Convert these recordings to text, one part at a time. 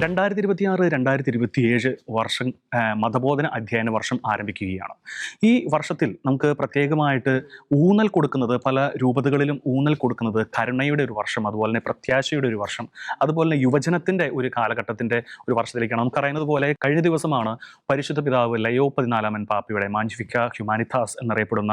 2026 2027 വർഷം മതബോധന അധ്യയന വർഷം ആരംഭിക്കുകയാണ്. ഈ വർഷത്തിൽ നമുക്ക് പ്രത്യേകമായിട്ട് ഊന്നൽ കൊടുക്കുന്നത്, പല രൂപതകളിലും ഊന്നൽ കൊടുക്കുന്നത് കരുണയുടെ ഒരു വർഷം, അതുപോലെ തന്നെ പ്രത്യാശയുടെ ഒരു വർഷം, അതുപോലെ തന്നെ യുവജനത്തിൻ്റെ ഒരു കാലഘട്ടത്തിൻ്റെ ഒരു വർഷത്തിലേക്കാണ്. നമുക്കറിയുന്നത് പോലെ കഴിഞ്ഞ ദിവസമാണ് പരിശുദ്ധ പിതാവ് ലയോ 14 പാപ്പയുടെ മാഞ്ചിഫിക്ക ഹ്യൂമാനിറ്റാസ് എന്നറിയപ്പെടുന്ന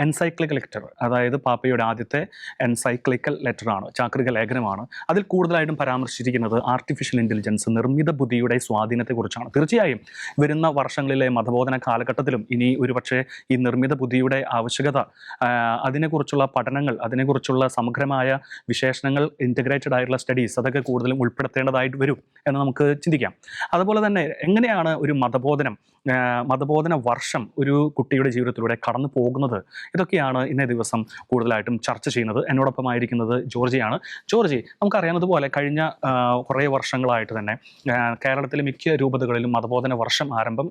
എൻസൈക്ലിക്കൽ ലെറ്റർ, അതായത് പാപ്പയുടെ ആദ്യത്തെ എൻസൈക്ലിക്കൽ ലെറ്ററാണ്, ചാക്രിക ലേഖനമാണ്. അതിൽ കൂടുതലായിട്ടും പരാമർശിച്ചിരിക്കുന്നത് ആർട്ടിഫിഷ്യൽ ഇൻ്റലിജൻസ്, നിർമ്മിത ബുദ്ധിയുടെ സ്വാധീനത്തെക്കുറിച്ചാണ്. തീർച്ചയായും വരുന്ന വർഷങ്ങളിലെ മതബോധന കാലഘട്ടത്തിലും ഇനി ഒരുപക്ഷെ ഈ നിർമ്മിത ബുദ്ധിയുടെ ആവശ്യകത, അതിനെക്കുറിച്ചുള്ള പഠനങ്ങൾ, അതിനെക്കുറിച്ചുള്ള സമഗ്രമായ വിശേഷണങ്ങൾ, ഇൻ്റഗ്രേറ്റഡ് ആയിട്ടുള്ള സ്റ്റഡീസ്, അതൊക്കെ കൂടുതലും ഉൾപ്പെടുത്തേണ്ടതായിട്ട് വരും എന്ന് നമുക്ക് ചിന്തിക്കാം. അതുപോലെ തന്നെ എങ്ങനെയാണ് ഒരു മതബോധന വർഷം ഒരു കുട്ടിയുടെ ജീവിതത്തിലൂടെ കടന്നു പോകുന്നത്, ഇതൊക്കെയാണ് ഇന്നേ ദിവസം കൂടുതലായിട്ടും ചർച്ച ചെയ്യുന്നത്. എന്നോടൊപ്പമായിരിക്കുന്നത് ജോർജിയാണ്. ജോർജി, നമുക്കറിയാവുന്നതുപോലെ കഴിഞ്ഞ കുറേ വർഷങ്ങളായിട്ട് തന്നെ കേരളത്തിലെ മിക്ക രൂപതകളിലും മതബോധന വർഷം ആരംഭം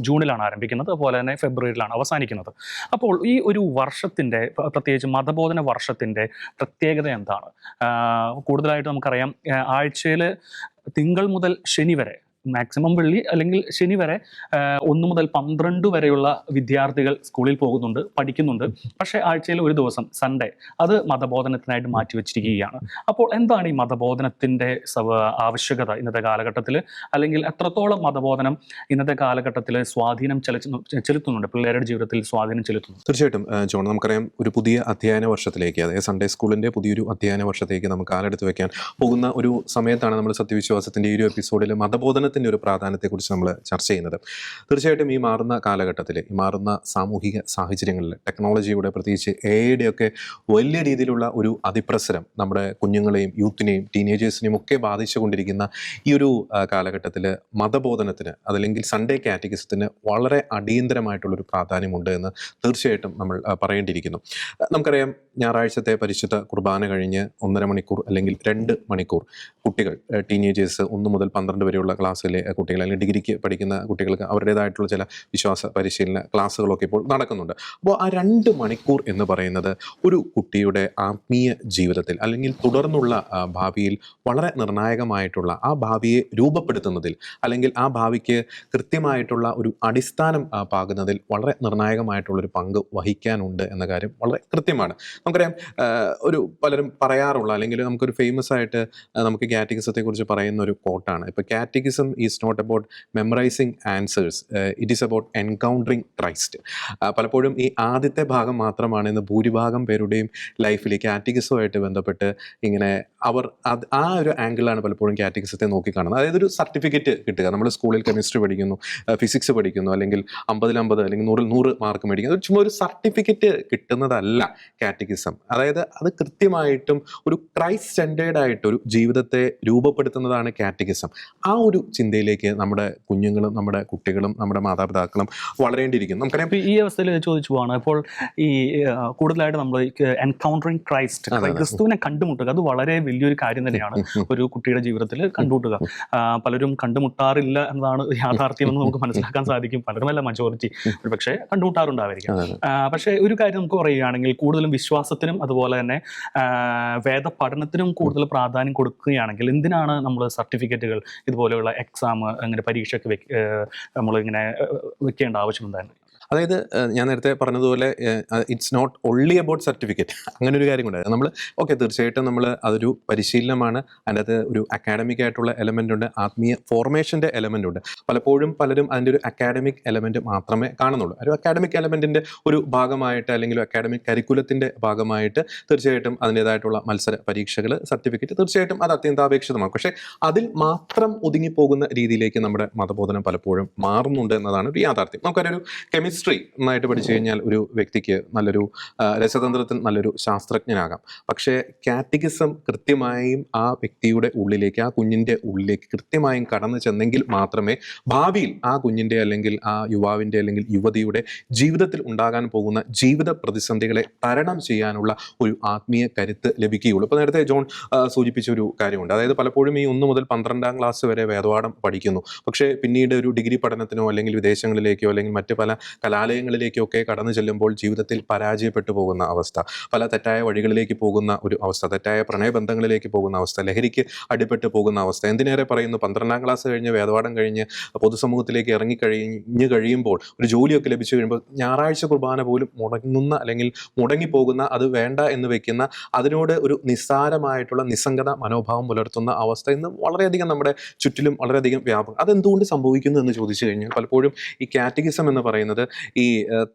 ജൂണിലാണ് ആരംഭിക്കുന്നത്, അതുപോലെ തന്നെ ഫെബ്രുവരിയിലാണ് അവസാനിക്കുന്നത്. അപ്പോൾ ഈ ഒരു വർഷത്തിൻ്റെ, പ്രത്യേകിച്ച് മതബോധന വർഷത്തിൻ്റെ പ്രത്യേകത എന്താണ്? കൂടുതലായിട്ട് നമുക്കറിയാം, ആഴ്ചയിൽ തിങ്കൾ മുതൽ ശനി വരെ, മാക്സിമം വെള്ളി അല്ലെങ്കിൽ ശനി വരെ 1 മുതൽ 12 വരെയുള്ള വിദ്യാർത്ഥികൾ സ്കൂളിൽ പോകുന്നുണ്ട്, പഠിക്കുന്നുണ്ട്. പക്ഷേ ആഴ്ചയിൽ ഒരു ദിവസം, സൺഡേ, അത് മതബോധനത്തിനായിട്ട് മാറ്റിവെച്ചിരിക്കുകയാണ്. അപ്പോൾ എന്താണ് ഈ മതബോധനത്തിൻ്റെ ആവശ്യകത ഇന്നത്തെ കാലഘട്ടത്തിൽ? അല്ലെങ്കിൽ എത്രത്തോളം മതബോധനം ഇന്നത്തെ കാലഘട്ടത്തിൽ സ്വാധീനം ചെലുത്തുന്നുണ്ട്, പിള്ളേരുടെ ജീവിതത്തിൽ സ്വാധീനം ചെലുത്തുന്നു? തീർച്ചയായിട്ടും ജോൺ, നമുക്കറിയാം ഒരു പുതിയ അധ്യയന വർഷത്തിലേക്ക്, അതായത് സൺഡേ സ്കൂളിൻ്റെ പുതിയൊരു അധ്യയന വർഷത്തേക്ക് നമുക്ക് കാലെടുത്ത് വെക്കാൻ പോകുന്ന ഒരു സമയത്താണ് നമ്മൾ സത്യവിശ്വാസത്തിൻ്റെ ഈ ഒരു എപ്പിസോഡിൽ മതബോധനത്തിൻ്റെ ഒരു പ്രാധാന്യത്തെക്കുറിച്ച് നമ്മൾ ചർച്ച ചെയ്യുന്നത്. തീർച്ചയായിട്ടും ഈ മാറുന്ന കാലഘട്ടത്തിൽ, ഈ മാറുന്ന സാമൂഹിക സാഹചര്യങ്ങളിൽ ടെക്നോളജിയുടെ, പ്രത്യേകിച്ച് AI ഒക്കെ വലിയ രീതിയിലുള്ള ഒരു അതിപ്രസരം നമ്മുടെ കുഞ്ഞുങ്ങളെയും യൂത്തിനെയും ടീനേജേഴ്സിനെയും ഒക്കെ ബാധിച്ചുകൊണ്ടിരിക്കുന്ന ഈ ഒരു കാലഘട്ടത്തിൽ മതബോധനത്തിന്, അതല്ലെങ്കിൽ സൺഡേ കാറ്റഗിസത്തിന് വളരെ അടിയന്തരമായിട്ടുള്ളൊരു പ്രാധാന്യമുണ്ട് എന്ന് തീർച്ചയായിട്ടും നമ്മൾ പറയേണ്ടിയിരിക്കുന്നു. നമുക്കറിയാം, ഞായറാഴ്ചത്തെ പരിശുദ്ധ കുർബാന കഴിഞ്ഞ് 1.5 മണിക്കൂർ അല്ലെങ്കിൽ 2 മണിക്കൂർ കുട്ടികൾ, ടീനേജേഴ്സ്, 1 മുതൽ 12 വരെയുള്ള ക്ലാസ്സിലെ കുട്ടികൾ, അല്ലെങ്കിൽ ഡിഗ്രിക്ക് പഠിക്കുന്ന കുട്ടികൾക്ക് അവരുടേതായിട്ടുള്ള ചില വിശ്വാസ പരിശീലന ക്ലാസ്സുകളൊക്കെ ഇപ്പോൾ നടക്കുന്നുണ്ട്. അപ്പോൾ ആ 2 മണിക്കൂർ എന്ന് പറയുന്നത് ഒരു കുട്ടിയുടെ ആത്മീയ ജീവിതത്തിൽ, അല്ലെങ്കിൽ തുടർന്നുള്ള ഭാവിയിൽ വളരെ നിർണായകമായിട്ടുള്ള, ആ ഭാവിയെ രൂപപ്പെടുത്തുന്നതിൽ, അല്ലെങ്കിൽ ആ ഭാവിക്ക് കൃത്യമായിട്ടുള്ള ഒരു അടിസ്ഥാനം പാകുന്നതിൽ വളരെ നിർണായകമായിട്ടുള്ളൊരു പങ്ക് വഹിക്കാനുണ്ട് എന്ന കാര്യം വളരെ കൃത്യമാണ്. നമുക്കറിയാം, പലരും പറയാറുള്ള, അല്ലെങ്കിൽ നമുക്കൊരു ഫേമസ് ആയിട്ട് നമുക്ക് കാറ്റഗിസത്തെക്കുറിച്ച് പറയുന്ന ഒരു കോട്ടാണ്. ഇപ്പോൾ catechism is not about memorizing answers, it is about encountering Christ. പലപ്പോഴും ഈ ആദ്യത്തെ ഭാഗം മാത്രമാണ് ഇന്ന് ഭൂരിഭാഗം പേരുടെയും ലൈഫിൽ കാറ്റഗിസവുമായിട്ട് ബന്ധപ്പെട്ട് ഇങ്ങനെ ആ ഒരു ആംഗിളാണ് പലപ്പോഴും കാറ്റഗിസത്തെ നോക്കിക്കാണുന്നത്. അതായത് ഒരു സർട്ടിഫിക്കറ്റ് കിട്ടുക, നമ്മൾ സ്കൂളിൽ കെമിസ്ട്രി പഠിക്കുന്നു, ഫിസിക്സ് പഠിക്കുന്നു, അല്ലെങ്കിൽ 50-50 അല്ലെങ്കിൽ 100 മാർക്ക് മേടിക്കുന്നു, അത് ചുമ്മാ ഒരു സർട്ടിഫിക്കറ്റ് കിട്ടുന്നതല്ല കാറ്റഗിസം. അതായത് അത് കൃത്യമായിട്ടും ഒരു ക്രൈസ്റ്റ് സെൻറ്റേർഡ് ആയിട്ടൊരു ജീവിതത്തെ രൂപപ്പെടുത്തുന്നതാണ് കാറ്റഗിസം. ആ ഒരു ചിന്തയിലേക്ക് നമ്മുടെ കുഞ്ഞുങ്ങളും നമ്മുടെ കുട്ടികളും നമ്മുടെ മാതാപിതാക്കളും വളരേണ്ടിയിരിക്കുന്നു. നമുക്കറിയാം, ഈ അവസ്ഥയിൽ ചോദിച്ചു പോവാണ്, അപ്പോൾ ഈ കൂടുതലായിട്ട് നമ്മൾ എൻകൗണ്ടറിങ് ക്രിസ്തുവിനെ കണ്ടുമുട്ടുക, അത് വളരെ വലിയൊരു കാര്യം തന്നെയാണ് ഒരു കുട്ടിയുടെ ജീവിതത്തിൽ കണ്ടുമുട്ടുക. പലരും കണ്ടുമുട്ടാറില്ല എന്നതാണ് യാഥാർത്ഥ്യം എന്ന് നമുക്ക് മനസ്സിലാക്കാൻ സാധിക്കും. പലരുമല്ല, മജോറിറ്റി ഒരു പക്ഷേ കണ്ടുമുട്ടാറുണ്ടായിരിക്കും. പക്ഷേ ഒരു കാര്യം നമുക്ക് പറയുകയാണെങ്കിൽ, കൂടുതലും വിശ്വാസത്തിനും അതുപോലെ തന്നെ വേദ പഠനത്തിനും കൂടുതൽ പ്രാധാന്യം കൊടുക്കുകയാണെങ്കിൽ എന്തിനാണ് നമ്മൾ സർട്ടിഫിക്കറ്റുകൾ, ഇതുപോലെയുള്ള എക്സാം, അങ്ങനെ പരീക്ഷയ്ക്ക് നമ്മളിങ്ങനെ വെക്കേണ്ട ആവശ്യം എന്തായിരുന്നു? അതായത് ഞാൻ നേരത്തെ പറഞ്ഞതുപോലെ it's not only about certificate, അങ്ങനെ ഒരു കാര്യം കൂടെ നമ്മൾ തീർച്ചയായിട്ടും നമ്മൾ അതൊരു പരിശീലനമാണ്. അതിൻ്റെ അകത്ത് ഒരു അക്കാഡമിക് ആയിട്ടുള്ള എലമെൻ്റ് ഉണ്ട്, ആത്മീയ ഫോർമേഷൻ്റെ എലമെൻ്റ് ഉണ്ട്. പലപ്പോഴും പലരും അതിൻ്റെ ഒരു അക്കാഡമിക് എലമെൻറ്റ് മാത്രമേ കാണുന്നുള്ളൂ. ഒരു അക്കാഡമിക് എലമെൻറ്റിൻ്റെ ഒരു ഭാഗമായിട്ട്, അല്ലെങ്കിൽ അക്കാഡമിക് കരിക്കുലത്തിൻ്റെ ഭാഗമായിട്ട് തീർച്ചയായിട്ടും അതിൻ്റേതായിട്ടുള്ള മത്സര പരീക്ഷകൾ, സർട്ടിഫിക്കറ്റ്, തീർച്ചയായിട്ടും അത് അത്യന്താപേക്ഷിതമാണ്. പക്ഷേ അതിൽ മാത്രം ഒതുങ്ങിപ്പോകുന്ന രീതിയിലേക്ക് നമ്മുടെ മതബോധനം പലപ്പോഴും മാറുന്നുണ്ട് എന്നതാണ് ഒരു യാഥാർത്ഥ്യം. നമുക്കൊരു കെമിസ്ട്രി നന്നായിട്ട് പഠിച്ചു കഴിഞ്ഞാൽ ഒരു വ്യക്തിക്ക് നല്ലൊരു രസതന്ത്രത്തിൽ നല്ലൊരു ശാസ്ത്രജ്ഞനാകാം. പക്ഷേ കാറ്റഗിസം കൃത്യമായും ആ വ്യക്തിയുടെ ഉള്ളിലേക്ക്, ആ കുഞ്ഞിൻ്റെ ഉള്ളിലേക്ക് കൃത്യമായും കടന്നു ചെന്നെങ്കിൽ മാത്രമേ ഭാവിയിൽ ആ കുഞ്ഞിൻ്റെ, അല്ലെങ്കിൽ ആ യുവാവിൻ്റെ, അല്ലെങ്കിൽ യുവതിയുടെ ജീവിതത്തിൽ ഉണ്ടാകാൻ പോകുന്ന ജീവിത പ്രതിസന്ധികളെ തരണം ചെയ്യാനുള്ള ഒരു ആത്മീയ കരുത്ത് ലഭിക്കുകയുള്ളൂ. ഇപ്പോൾ നേരത്തെ ജോൺ സൂചിപ്പിച്ച ഒരു കാര്യമുണ്ട്. അതായത് പലപ്പോഴും ഈ 1 മുതൽ 12ാം ക്ലാസ് വരെ വേദപാഠം പഠിക്കുന്നു. പക്ഷേ പിന്നീട് ഒരു ഡിഗ്രി പഠനത്തിനോ, അല്ലെങ്കിൽ വിദേശങ്ങളിലേക്കോ, അല്ലെങ്കിൽ മറ്റ് പല കലാലയങ്ങളിലേക്കൊക്കെ കടന്നു ചെല്ലുമ്പോൾ ജീവിതത്തിൽ പരാജയപ്പെട്ടു പോകുന്ന അവസ്ഥ, പല തെറ്റായ വഴികളിലേക്ക് പോകുന്ന ഒരു അവസ്ഥ, തെറ്റായ പ്രണയബന്ധങ്ങളിലേക്ക് പോകുന്ന അവസ്ഥ, ലഹരിക്ക് അടിപ്പെട്ട് പോകുന്ന അവസ്ഥ, എന്തിനേറെ പറയുന്നു 12ാം ക്ലാസ് കഴിഞ്ഞ് വേദപാഠം കഴിഞ്ഞ് പൊതുസമൂഹത്തിലേക്ക് കഴിയുമ്പോൾ ഒരു ജോലിയൊക്കെ ലഭിച്ചു കഴിയുമ്പോൾ ഞായറാഴ്ച കുർബാന പോലും മുടങ്ങുന്ന അല്ലെങ്കിൽ മുടങ്ങിപ്പോകുന്ന, അത് വേണ്ട എന്ന് വെക്കുന്ന, അതിനോട് ഒരു നിസ്സാരമായിട്ടുള്ള നിസ്സംഗത മനോഭാവം പുലർത്തുന്ന അവസ്ഥ ഇന്ന് വളരെയധികം നമ്മുടെ ചുറ്റിലും വളരെയധികം വ്യാപകം. അതെന്തുകൊണ്ട് സംഭവിക്കുന്നു എന്ന് ചോദിച്ചു കഴിഞ്ഞാൽ പലപ്പോഴും ഈ കാറ്റഗിസം എന്ന് പറയുന്നത് ഈ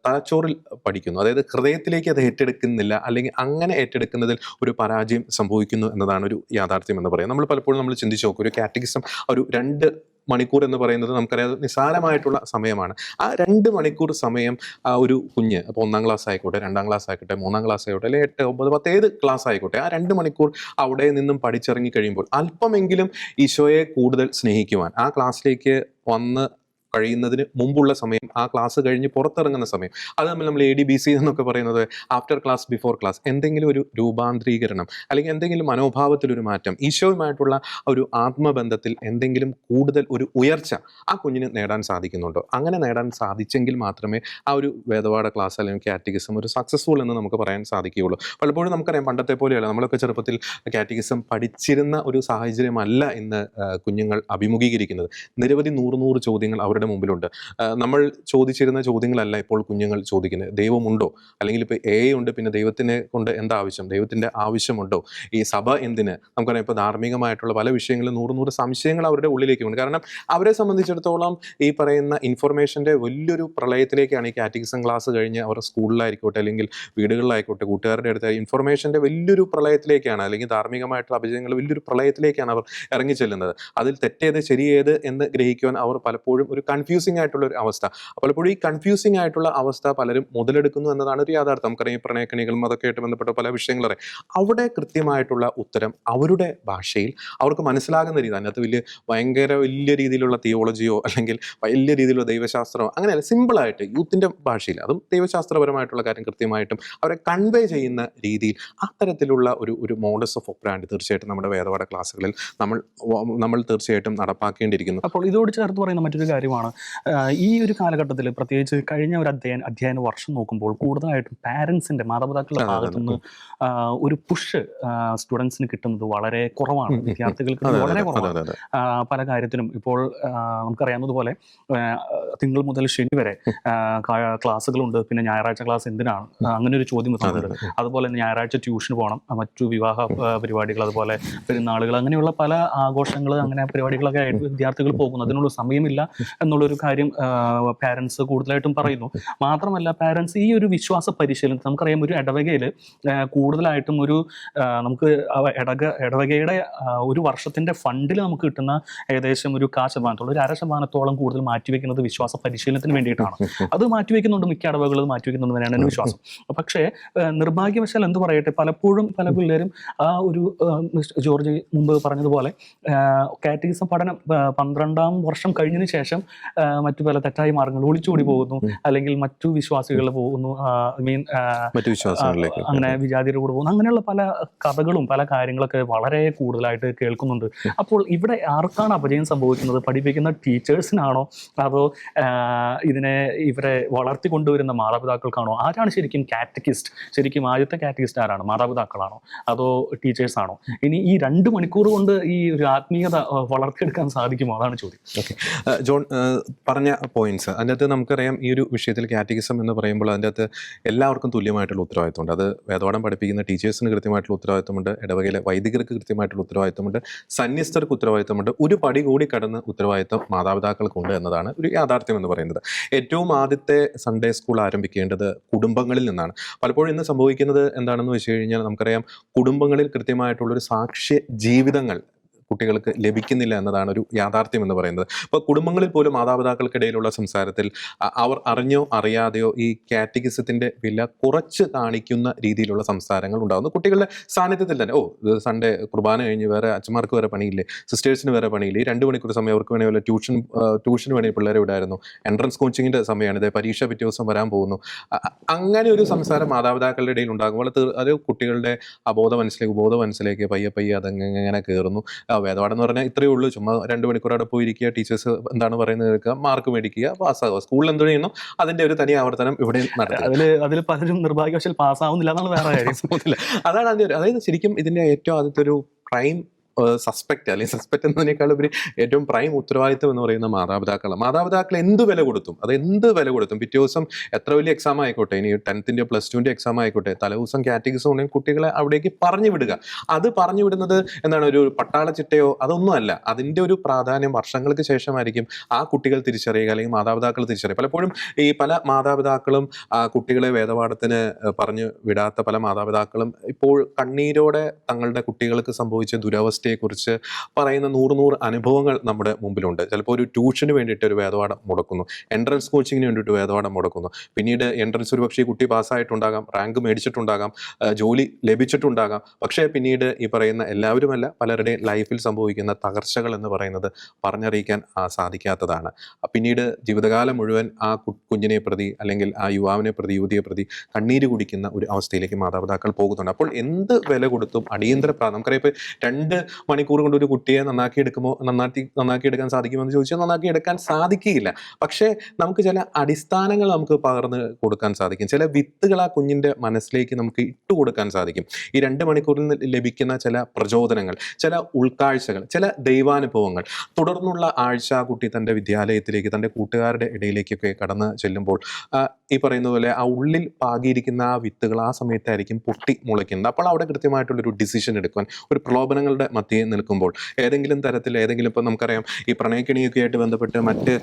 തലച്ചോറിൽ പഠിക്കുന്നു, അതായത് ഹൃദയത്തിലേക്ക് അത് ഏറ്റെടുക്കുന്നില്ല, അല്ലെങ്കിൽ അങ്ങനെ ഏറ്റെടുക്കുന്നതിൽ ഒരു പരാജയം സംഭവിക്കുന്നു എന്നതാണ് ഒരു യാഥാർത്ഥ്യം എന്ന് പറയുന്നത്. നമ്മൾ പലപ്പോഴും നമ്മൾ ചിന്തിച്ച് നോക്കും, ഒരു കാറ്റഗിസം ഒരു 2 മണിക്കൂർ എന്ന് പറയുന്നത് നമുക്കറിയാം നിസ്സാരമായിട്ടുള്ള സമയമാണ്. ആ 2 മണിക്കൂർ സമയം ആ ഒരു കുഞ്ഞ്, അപ്പോൾ 1ാം ക്ലാസ് ആയിക്കോട്ടെ, 2ാം ക്ലാസ് ആയിക്കോട്ടെ, 3ാം ക്ലാസ് ആയിക്കോട്ടെ, അല്ലെങ്കിൽ 8, 9, 10 ഏത് ക്ലാസ് ആയിക്കോട്ടെ, ആ 2 മണിക്കൂർ അവിടെ നിന്നും പഠിച്ചിറങ്ങി കഴിയുമ്പോൾ അല്പമെങ്കിലും ഈശോയെ കൂടുതൽ സ്നേഹിക്കുവാൻ, ആ ക്ലാസ്സിലേക്ക് വന്ന് കഴിയുന്നതിന് മുമ്പുള്ള സമയം, ആ ക്ലാസ് കഴിഞ്ഞ് പുറത്തിറങ്ങുന്ന സമയം, അത് നമ്മൾ ADBC എന്നൊക്കെ പറയുന്നത് ആഫ്റ്റർ ക്ലാസ് ബിഫോർ ക്ലാസ്, എന്തെങ്കിലും ഒരു രൂപാന്തരീകരണം അല്ലെങ്കിൽ എന്തെങ്കിലും മനോഭാവത്തിലൊരു മാറ്റം, ഈശോയുമായിട്ടുള്ള ഒരു ആത്മബന്ധത്തിൽ എന്തെങ്കിലും കൂടുതൽ ഒരു ഉയർച്ച ആ കുഞ്ഞിന് നേടാൻ സാധിക്കുന്നുണ്ടോ? അങ്ങനെ നേടാൻ സാധിച്ചെങ്കിൽ മാത്രമേ ആ ഒരു വേദപാഠ ക്ലാസ് അല്ലെങ്കിൽ കാറ്റഗിസം ഒരു സക്സസ്ഫുൾ എന്ന് നമുക്ക് പറയാൻ സാധിക്കുകയുള്ളൂ. പലപ്പോഴും നമുക്കറിയാം, പണ്ടത്തെ പോലെയല്ല, നമ്മളൊക്കെ ചെറുപ്പത്തിൽ കാറ്റഗിസം പഠിച്ചിരുന്ന ഒരു സാഹചര്യമല്ല ഇന്ന് കുഞ്ഞുങ്ങൾ അഭിമുഖീകരിക്കുന്നത്. നിരവധി 100 ചോദ്യങ്ങൾ അവരുടെ മുമ്പിലുണ്ട്. നമ്മൾ ചോദിച്ചിരുന്ന ചോദ്യങ്ങളല്ല ഇപ്പോൾ കുഞ്ഞുങ്ങൾ ചോദിക്കുന്നത്. ദൈവമുണ്ടോ? അല്ലെങ്കിൽ ഇപ്പോൾ ഉണ്ട്, പിന്നെ ദൈവത്തിനെ കൊണ്ട് എന്താവശ്യം, ദൈവത്തിൻ്റെ ആവശ്യമുണ്ടോ, ഈ സഭ എന്തിന്? നമുക്കറിയാം ഇപ്പോൾ ധാർമ്മികമായിട്ടുള്ള പല വിഷയങ്ങളും 100 സംശയങ്ങൾ അവരുടെ ഉള്ളിലേക്ക് ഉണ്ട്. കാരണം അവരെ സംബന്ധിച്ചിടത്തോളം ഈ പറയുന്ന ഇൻഫർമേഷൻ്റെ വലിയൊരു പ്രളയത്തിലേക്കാണ് ഈ കാറ്റഗിസം ക്ലാസ് കഴിഞ്ഞ് അവർ സ്കൂളിലായിക്കോട്ടെ അല്ലെങ്കിൽ വീടുകളിലായിക്കോട്ടെ കൂട്ടുകാരുടെ അടുത്ത് ഇൻഫർമേഷൻ്റെ വലിയൊരു പ്രളയത്തിലേക്കാണ്, അല്ലെങ്കിൽ ധാർമ്മികമായിട്ടുള്ള അഭിജയങ്ങൾ വലിയൊരു പ്രളയത്തിലേക്കാണ് അവർ ഇറങ്ങിച്ചെല്ലുന്നത്. അതിൽ തെറ്റേത് ശരിയേത് എന്ന് ഗ്രഹിക്കുവാൻ അവർ പലപ്പോഴും ഒരു കൺഫ്യൂസിംഗ് ആയിട്ടുള്ള ഒരു അവസ്ഥ, പലപ്പോഴും ഈ കൺഫ്യൂസിംഗ് ആയിട്ടുള്ള അവസ്ഥ പലരും മുതലെടുക്കുന്നു എന്നതാണ് ഒരു യാഥാർത്ഥ്യം. നമുക്കറിയാം, പ്രണയക്കണികളും അതൊക്കെ ആയിട്ട് ബന്ധപ്പെട്ട പല വിഷയങ്ങളറിയാം. അവിടെ കൃത്യമായിട്ടുള്ള ഉത്തരം അവരുടെ ഭാഷയിൽ അവർക്ക് മനസ്സിലാകുന്ന രീതി, അതിനകത്ത് വലിയ രീതിയിലുള്ള തിയോളജിയോ അല്ലെങ്കിൽ വലിയ രീതിയിലുള്ള ദൈവശാസ്ത്രമോ അങ്ങനെയല്ല, സിമ്പിളായിട്ട് യൂത്തിൻ്റെ ഭാഷയിൽ, അതും ദൈവശാസ്ത്രപരമായിട്ടുള്ള കാര്യം കൃത്യമായിട്ടും അവരെ കൺവേ ചെയ്യുന്ന രീതിയിൽ അത്തരത്തിലുള്ള ഒരു മോഡസ് ഓഫ് ഓപ്പറാൻഡി തീർച്ചയായിട്ടും നമ്മുടെ വേദപാഠ ക്ലാസ്സുകളിൽ നമ്മൾ തീർച്ചയായിട്ടും നടപ്പാക്കേണ്ടിയിരിക്കുന്നു. അപ്പോൾ ഇതോട് ചേർത്ത് പറയുന്ന മറ്റൊരു കാര്യമാണ്, ഈ ഒരു കാലഘട്ടത്തിൽ പ്രത്യേകിച്ച് കഴിഞ്ഞ ഒരു അധ്യയന വർഷം നോക്കുമ്പോൾ കൂടുതലായിട്ടും പാരൻസിൻ്റെ, മാതാപിതാക്കളുടെ ഭാഗത്തുനിന്ന് ഒരു പുഷ് സ്റ്റുഡൻസിന് കിട്ടുന്നത് വളരെ കുറവാണ്, വിദ്യാർത്ഥികൾക്ക് വളരെ കുറവാണ് പല കാര്യത്തിനും. ഇപ്പോൾ നമുക്കറിയാവുന്നതുപോലെ തിങ്കൾ മുതൽ ശനി വരെ ക്ലാസ്സുകളുണ്ട്, പിന്നെ ഞായറാഴ്ച ക്ലാസ് എന്തിനാണ്, അങ്ങനെ ഒരു ചോദ്യം വന്നിട്ടുണ്ട്. അതുപോലെ തന്നെ ഞായറാഴ്ച ട്യൂഷന് പോകണം, മറ്റു വിവാഹ പരിപാടികൾ, അതുപോലെ പെരുന്നാളുകൾ, അങ്ങനെയുള്ള പല ആഘോഷങ്ങൾ, അങ്ങനെ പരിപാടികളൊക്കെ ആയിട്ട് വിദ്യാർത്ഥികൾ പോകുന്നു. അതിനുള്ള സമയമില്ല എന്നുള്ളൊരു കാര്യം പാരൻസ് കൂടുതലായിട്ടും പറയുന്നു. മാത്രമല്ല പാരൻസ് ഈ ഒരു വിശ്വാസ പരിശീലനം, നമുക്കറിയാം ഒരു ഇടവകയിൽ കൂടുതലായിട്ടും നമുക്ക് ഇടവകയുടെ ഒരു വർഷത്തിൻ്റെ ഫണ്ടിൽ നമുക്ക് കിട്ടുന്ന ഏകദേശം ഒരു 1/4%, ഒരു 1/2% കൂടുതൽ മാറ്റിവെക്കുന്നത് വിശ്വാസ പരിശീലനത്തിന് വേണ്ടിയിട്ടാണ്. അത് മാറ്റിവെക്കുന്നുണ്ട്, മിക്ക ഇടവകളും മാറ്റിവെക്കുന്നുണ്ട് തന്നെയാണ് എൻ്റെ വിശ്വാസം. പക്ഷേ നിർഭാഗ്യവശാൽ എന്ത് പറയട്ടെ, പലപ്പോഴും പല പിള്ളേരും ആ ഒരു ജോർജ് മുമ്പ് പറഞ്ഞതുപോലെ കാറ്റഗിസം പഠനം 12ാം വർഷം കഴിഞ്ഞതിന് ശേഷം മറ്റു പല തെറ്റായ മാർഗങ്ങൾ ഒളിച്ചോടി പോകുന്നു, അല്ലെങ്കിൽ മറ്റു വിശ്വാസികൾ പോകുന്നു, അങ്ങനെ വിജാതിയുടെ കൂടെ പോകുന്നു. അങ്ങനെയുള്ള പല കഥകളും പല കാര്യങ്ങളൊക്കെ വളരെ കൂടുതലായിട്ട് കേൾക്കുന്നുണ്ട്. അപ്പോൾ ഇവിടെ ആർക്കാണ് അപജയം സംഭവിക്കുന്നത്? പഠിപ്പിക്കുന്ന ടീച്ചേഴ്സിനാണോ, അതോ ഇവരെ വളർത്തിക്കൊണ്ടുവരുന്ന മാതാപിതാക്കൾക്കാണോ? ആരാണ് ശരിക്കും കാറ്റഗിസ്റ്റ്? ശരിക്കും ആദ്യത്തെ കാറ്റഗിസ്റ്റ് ആരാണ്? മാതാപിതാക്കളാണോ അതോ ടീച്ചേഴ്സാണോ? ഇനി ഈ 2 മണിക്കൂർ കൊണ്ട് ഈ ഒരു ആത്മീയത വളർത്തിയെടുക്കാൻ സാധിക്കുമോ? അതാണ് ചോദ്യം. ജോൺ പറഞ്ഞ പോയിന്റ്സ്, അതിനകത്ത് നമുക്കറിയാം ഈ ഒരു വിഷയത്തിൽ കാറ്റഗിസം എന്ന് പറയുമ്പോൾ അതിൻ്റെ അകത്ത് എല്ലാവർക്കും തുല്യമായിട്ടുള്ള ഉത്തരവാദിത്തമുണ്ട്. അത് വേദപാഠം പഠിപ്പിക്കുന്ന ടീച്ചേഴ്സിന് കൃത്യമായിട്ടുള്ള ഉത്തരവാദിത്തമുണ്ട്, ഇടവകയിലെ വൈദികർക്ക് കൃത്യമായിട്ടുള്ള ഉത്തരവാദിത്തമുണ്ട്, സന്യസ്തർക്ക് ഉത്തരവാദിത്തമുണ്ട്, ഒരു പടി കൂടി കടന്ന് ഉത്തരവാദിത്തം മാതാപിതാക്കൾക്കുണ്ട് എന്നതാണ് ഒരു യാഥാർത്ഥ്യം എന്ന് പറയുന്നത്. ഏറ്റവും ആദ്യത്തെ സൺഡേ സ്കൂൾ ആരംഭിക്കേണ്ടത് കുടുംബങ്ങളിൽ നിന്നാണ്. പലപ്പോഴും ഇന്ന് സംഭവിക്കുന്നത് എന്താണെന്ന് വെച്ച് കഴിഞ്ഞാൽ നമുക്കറിയാം, കുടുംബങ്ങളിൽ കൃത്യമായിട്ടുള്ളൊരു സാക്ഷ്യ ജീവിതങ്ങൾ കുട്ടികൾക്ക് ലഭിക്കുന്നില്ല എന്നതാണ് ഒരു യാഥാർത്ഥ്യം എന്ന് പറയുന്നത്. ഇപ്പോൾ കുടുംബങ്ങളിൽ പോലും മാതാപിതാക്കൾക്കിടയിലുള്ള സംസാരത്തിൽ അവർ അറിഞ്ഞോ അറിയാതെയോ ഈ കാറ്റഗിസത്തിൻ്റെ വില കുറച്ച് കാണിക്കുന്ന രീതിയിലുള്ള സംസാരങ്ങൾ ഉണ്ടാകുന്നു കുട്ടികളുടെ സാന്നിധ്യത്തിൽ തന്നെ. സൺഡേ കുർബാന കഴിഞ്ഞ് വേറെ അച്ഛന്മാർക്ക് വേറെ പണിയില്ലേ, സിസ്റ്റേഴ്സിന് വേറെ പണിയില്ലേ, ഈ 2 മണിക്കൂർ സമയം അവർക്ക് വേണേൽ ട്യൂഷന് വേണ്ടി പിള്ളേരെ വിടായിരുന്നു, എൻട്രൻസ് കോച്ചിങ്ങിൻ്റെ സമയമാണ്, ഇതേ പരീക്ഷ പിറ്റേ ദിവസം വരാൻ പോകുന്നു. അങ്ങനെ ഒരു സംസാരം മാതാപിതാക്കളുടെ ഇടയിൽ ഉണ്ടാകുമ്പോൾ അത് കുട്ടികളുടെ ബോധ മനസ്സിലേക്ക് പയ്യെ അതങ്ങനെ കയറുന്നു. വേദപാഠം എന്ന് പറഞ്ഞാൽ ഇത്രയേ ഉള്ളൂ, ചുമ്മാ 2 മണിക്കൂർ അവിടെ പോയിരിക്കുക, ടീച്ചേഴ്സ് എന്താണ് പറയുന്നത് കേൾക്കുക, മാർക്ക് മേടിക്കുക, പാസ്സാകുക. സ്കൂളിൽ എന്ത് ചെയ്യുന്നു അതിന്റെ ഒരു തനി ആവർത്തനം ഇവിടെ നടത്തുക. അതിൽ പലരും നിർഭാഗ്യവശാൽ പാസ്സാവുന്നില്ല എന്നാണ് വേറെ കാര്യം. അതാണ് അതിന്റെ അതായത് ശരിക്കും ഇതിന്റെ ഏറ്റവും ആദ്യത്തെ ഒരു പ്രൈം സസ്പെക്ട് അല്ലെങ്കിൽ സസ്പെക്ട് എന്നതിനേക്കാൾ ഉപരി ഏറ്റവും പ്രൈം ഉത്തരവാദിത്വം എന്ന് പറയുന്ന മാതാപിതാക്കൾ എന്ത് വില കൊടുത്തും, അത് എന്ത് വില കൊടുത്തും പിറ്റേ ദിവസം എത്ര വലിയ എക്സാം ആയിക്കോട്ടെ, ഇനി 10th +2 എക്സാം ആയിക്കോട്ടെ, തലേദിവസം കാറ്റഗിസം ഉണ്ടെങ്കിൽ കുട്ടികളെ അവിടേക്ക് പറഞ്ഞു വിടുക. അത് പറഞ്ഞു വിടുന്നത് എന്താണ്, ഒരു പട്ടാള ചിട്ടയോ അതൊന്നും അല്ല. അതിന്റെ ഒരു പ്രാധാന്യം വർഷങ്ങൾക്ക് ശേഷമായിരിക്കും ആ കുട്ടികൾ തിരിച്ചറിയുക, അല്ലെങ്കിൽ മാതാപിതാക്കൾ തിരിച്ചറിയുക. പലപ്പോഴും ഈ പല മാതാപിതാക്കളും കുട്ടികളെ വേദപാഠത്തിന് പറഞ്ഞു വിടാത്ത പല മാതാപിതാക്കളും ഇപ്പോൾ കണ്ണീരോടെ തങ്ങളുടെ കുട്ടികൾക്ക് സംഭവിച്ച ദുരവസ്ഥ കുറിച്ച് പറയുന്ന 100 അനുഭവങ്ങൾ നമ്മുടെ മുമ്പിലുണ്ട്. ചിലപ്പോൾ ഒരു ട്യൂഷന് വേണ്ടിയിട്ട് ഒരു വേദപാഠം മുടക്കുന്നു, എൻട്രൻസ് കോച്ചിങ്ങിന് വേണ്ടിയിട്ട് വേദപാഠം മുടക്കുന്നു. പിന്നീട് എൻട്രൻസ് ഒരു പക്ഷേ കുട്ടി പാസ്സായിട്ടുണ്ടാകാം, റാങ്ക് മേടിച്ചിട്ടുണ്ടാകാം, ജോലി ലഭിച്ചിട്ടുണ്ടാകാം. പക്ഷേ പിന്നീട് ഈ പറയുന്ന എല്ലാവരുമല്ല, പലരുടെയും ലൈഫിൽ സംഭവിക്കുന്ന തകർച്ചകൾ എന്ന് പറയുന്നത് പറഞ്ഞറിയിക്കാൻ സാധിക്കാത്തതാണ്. പിന്നീട് ജീവിതകാലം മുഴുവൻ ആ കുഞ്ഞിനെ പ്രതി, അല്ലെങ്കിൽ ആ യുവാവിനെ പ്രതി, യുവതിയെ പ്രതി കണ്ണീര് കുടിക്കുന്ന ഒരു അവസ്ഥയിലേക്ക് മാതാപിതാക്കൾ പോകുന്നുണ്ട്. അപ്പോൾ എന്ത് വില കൊടുത്തും അടിയന്തര നമുക്കറിയാം, ഇപ്പോൾ 2 മണിക്കൂർ കൊണ്ട് ഒരു കുട്ടിയെ നന്നാക്കിയെടുക്കാൻ സാധിക്കുമെന്ന് ചോദിച്ചാൽ നന്നാക്കിയെടുക്കാൻ സാധിക്കുകയില്ല. പക്ഷേ നമുക്ക് ചില അടിസ്ഥാനങ്ങൾ നമുക്ക് പകർന്ന് കൊടുക്കാൻ സാധിക്കും, ചില വിത്തുകൾ ആ കുഞ്ഞിൻ്റെ മനസ്സിലേക്ക് നമുക്ക് ഇട്ടുകൊടുക്കാൻ സാധിക്കും. ഈ 2 മണിക്കൂറിൽ നിന്ന് ലഭിക്കുന്ന ചില പ്രചോദനങ്ങൾ, ചില ഉൾക്കാഴ്ചകൾ, ചില ദൈവാനുഭവങ്ങൾ, തുടർന്നുള്ള ആഴ്ച ആ കുട്ടി തൻ്റെ വിദ്യാലയത്തിലേക്ക്, തൻ്റെ കൂട്ടുകാരുടെ ഇടയിലേക്കൊക്കെ കടന്ന് ചെല്ലുമ്പോൾ ഈ പറയുന്ന പോലെ ആ ഉള്ളിൽ പാകിയിരിക്കുന്ന ആ വിത്തുകൾ ആ സമയത്തായിരിക്കും പൊട്ടി മുളയ്ക്കുന്നത്. അപ്പോൾ അവിടെ കൃത്യമായിട്ടുള്ളൊരു ഡിസിഷൻ എടുക്കുവാൻ, ഒരു പ്രലോഭനങ്ങളുടെ മധ്യേ നിൽക്കുമ്പോൾ ഏതെങ്കിലും തരത്തിൽ, ഇപ്പോൾ നമുക്കറിയാം ഈ പ്രണയക്കെണിയൊക്കെ ആയിട്ട് ബന്ധപ്പെട്ട് മറ്റ്